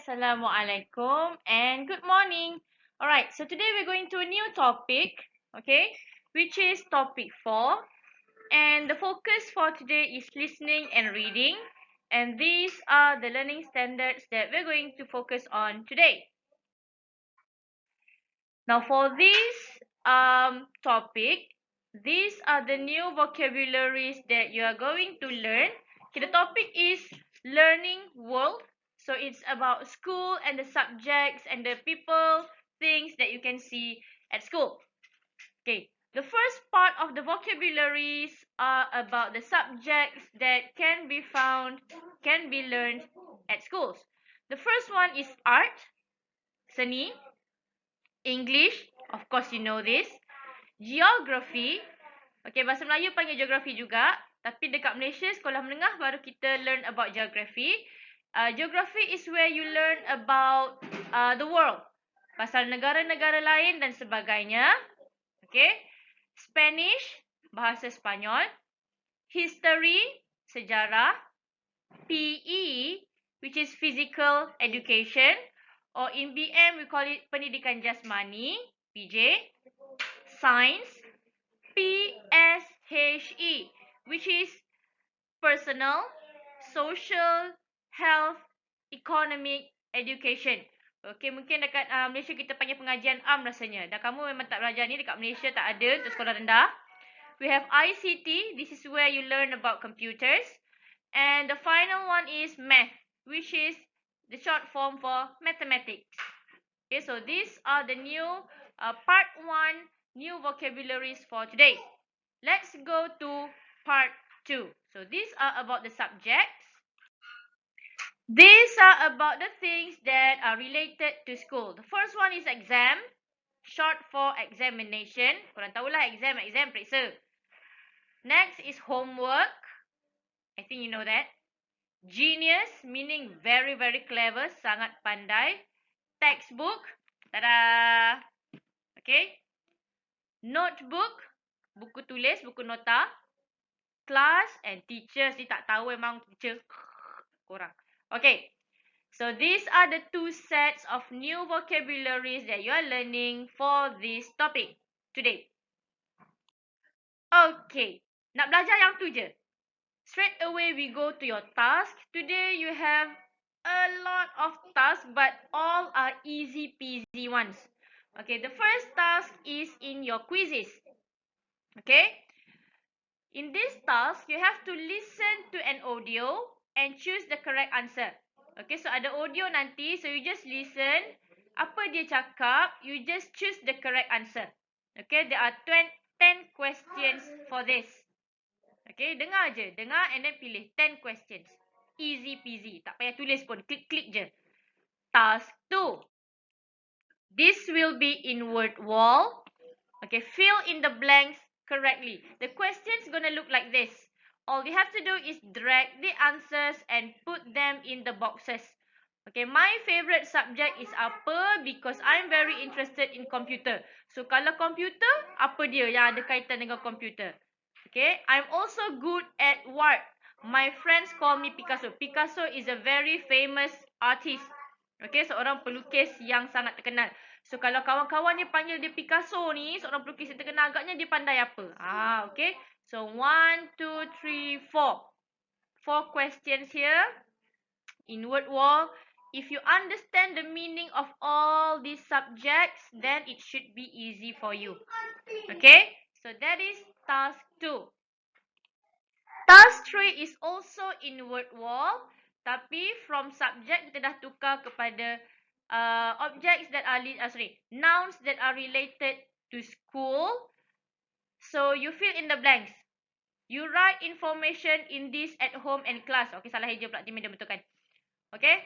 Assalamualaikum and good morning. Alright, so today we're going to a new topic, okay, which is topic 4. And the focus for today is listening and reading. And these are the learning standards that we're going to focus on today. Now, for this topic, these are the new vocabularies that you are going to learn. Okay, the topic is learning world. So it's about school and the subjects and the people, things that you can see at school. Okay, the first part of the vocabularies are about the subjects that can be found, can be learned at schools. The first one is art, seni, English, of course you know this. Geography, okay, bahasa Melayu panggil geografi juga. Tapi dekat Malaysia, sekolah menengah baru kita learn about geography. Geography is where you learn about the world. Pasal negara-negara lain dan sebagainya. Okay. Spanish, bahasa Sepanyol. History, sejarah. PE, which is physical education. Or in BM, we call it pendidikan jasmani, PJ. Science, PSHE, which is personal, social, health, economic, education. Okay, mungkin dekat Malaysia kita panggil pengajian am rasanya. Dan kamu memang tak belajar ni dekat Malaysia, tak ada untuk sekolah rendah. We have ICT, this is where you learn about computers. And the final one is math, which is the short form for mathematics. Okay, so these are the new part 1 new vocabularies for today. Let's go to part 2. So these are about the subjects. These are about the things that are related to school. The first one is exam, short for examination. Korang tahulah exam, periksa. Next is homework. I think you know that. Genius, meaning very, very clever, sangat pandai. Textbook, tada. Okay. Notebook, buku tulis, buku nota. Class and teachers, ni tak tahu memang teacher korang. Okay. So these are the 2 sets of new vocabularies that you are learning for this topic today. Okay. Nak belajar yang tu je. Straight away we go to your task. Today you have a lot of tasks but all are easy peasy ones. Okay, the first task is in your quizzes. Okay. In this task, you have to listen to an audio and choose the correct answer. Okay, so ada audio nanti, so you just listen. Apa dia cakap, you just choose the correct answer. Okay, there are 10 questions for this. Okay, dengar je. Dengar and then pilih 10 questions. Easy peasy. Tak payah tulis pun. Klik-klik je. Task 2. This will be in word wall. Okay, fill in the blanks correctly. The questions gonna look like this. All you have to do is drag the answers and put them in the boxes. Okay, my favorite subject is apa because I'm very interested in computer. So, kalau computer, apa dia yang ada kaitan dengan computer? Okay, I'm also good at art. My friends call me Picasso. Picasso is a very famous artist. Okay, seorang pelukis yang sangat terkenal. So, kalau kawan-kawan ni panggil dia Picasso ni, seorang pelukis yang terkenal, agaknya dia pandai apa? Okay. So, 1, 2, 3, 4. 4 questions here in word wall. If you understand the meaning of all these subjects, then it should be easy for you. Okay. So, that is task 2. Task 3 is also in word wall. Tapi from subject, kita dah tukar kepada objects that are, nouns that are related to school. So, you fill in the blanks. You write information in this at home and class. Okay, salah hijau pula. Timmy dah betulkan. Okay.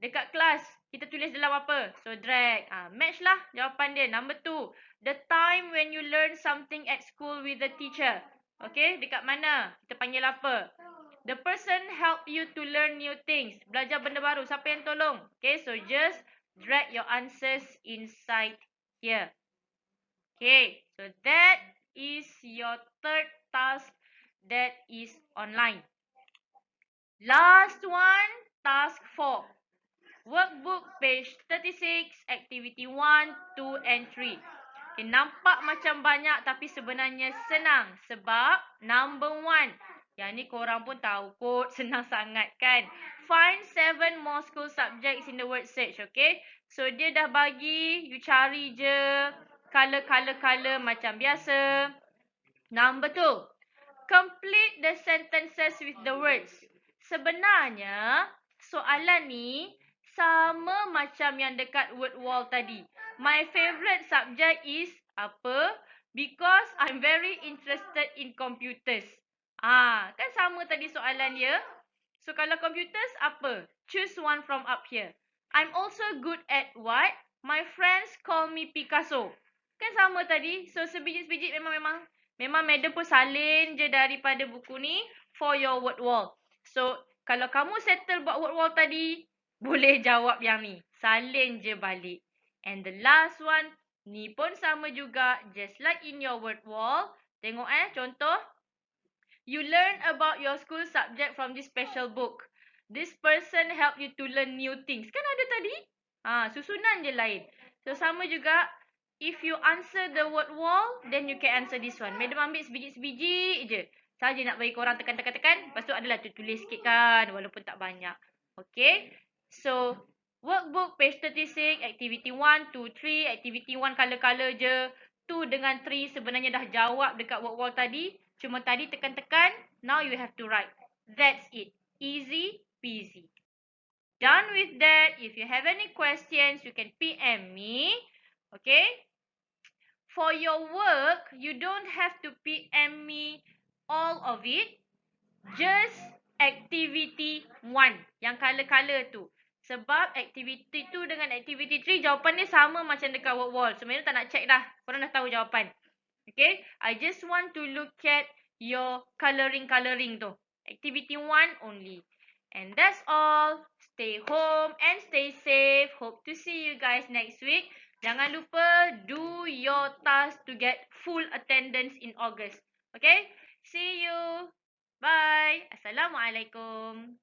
Dekat kelas, kita tulis dalam apa? So, drag. Match lah jawapan dia. Number 2. The time when you learn something at school with the teacher. Okay, dekat mana? Kita panggil apa? The person help you to learn new things. Belajar benda baru. Siapa yang tolong? Okay, so just drag your answers inside here. Okay, so that is your third task that is online. Last one, task 4. Workbook page 36, activity 1, 2 and 3. Okay, nampak macam banyak tapi sebenarnya senang. Sebab number 1. Yang ni korang pun tahu kot, senang sangat kan. Find 7 more school subjects in the word search, okay. So dia dah bagi, you cari je color macam biasa. Number 2. Complete the sentences with the words. Sebenarnya, soalan ni sama macam yang dekat word wall tadi. My favourite subject is apa? Because I'm very interested in computers. Kan sama tadi soalan dia. So, kalau computers, apa? Choose one from up here. I'm also good at what? My friends call me Picasso. Kan sama tadi. So, sebiji-sebiji memang madam pun salin je daripada buku ni for your word wall. So, kalau kamu settle buat word wall tadi, boleh jawab yang ni. Salin je balik. And the last one, ni pun sama juga. Just like in your word wall. Tengok contoh. You learn about your school subject from this special book. This person help you to learn new things. Kan ada tadi? Susunan je lain. So, sama juga. If you answer the word wall, then you can answer this one. Madam ambil sebiji-sebiji je. Saja nak bagi korang tekan. Lepas tu adalah tulis sikit kan. Walaupun tak banyak. Okay. So, workbook page 36, activity 1, 2, 3. Activity 1 color-color je. 2 dengan 3 sebenarnya dah jawab dekat word wall tadi. Cuma tadi tekan-tekan. Now you have to write. That's it. Easy peasy. Done with that. If you have any questions, you can PM me. Okay. For your work, you don't have to PM me all of it. Just activity 1. Yang color-color tu. Sebab activity 2 dengan activity 3 jawapan dia sama macam dekat word wall. So, Madam tak nak check dah. Korang dah tahu jawapan. Okay. I just want to look at your coloring tu. Activity 1 only. And that's all. Stay home and stay safe. Hope to see you guys next week. Jangan lupa do your task to get full attendance in August. Okay. See you. Bye. Assalamualaikum.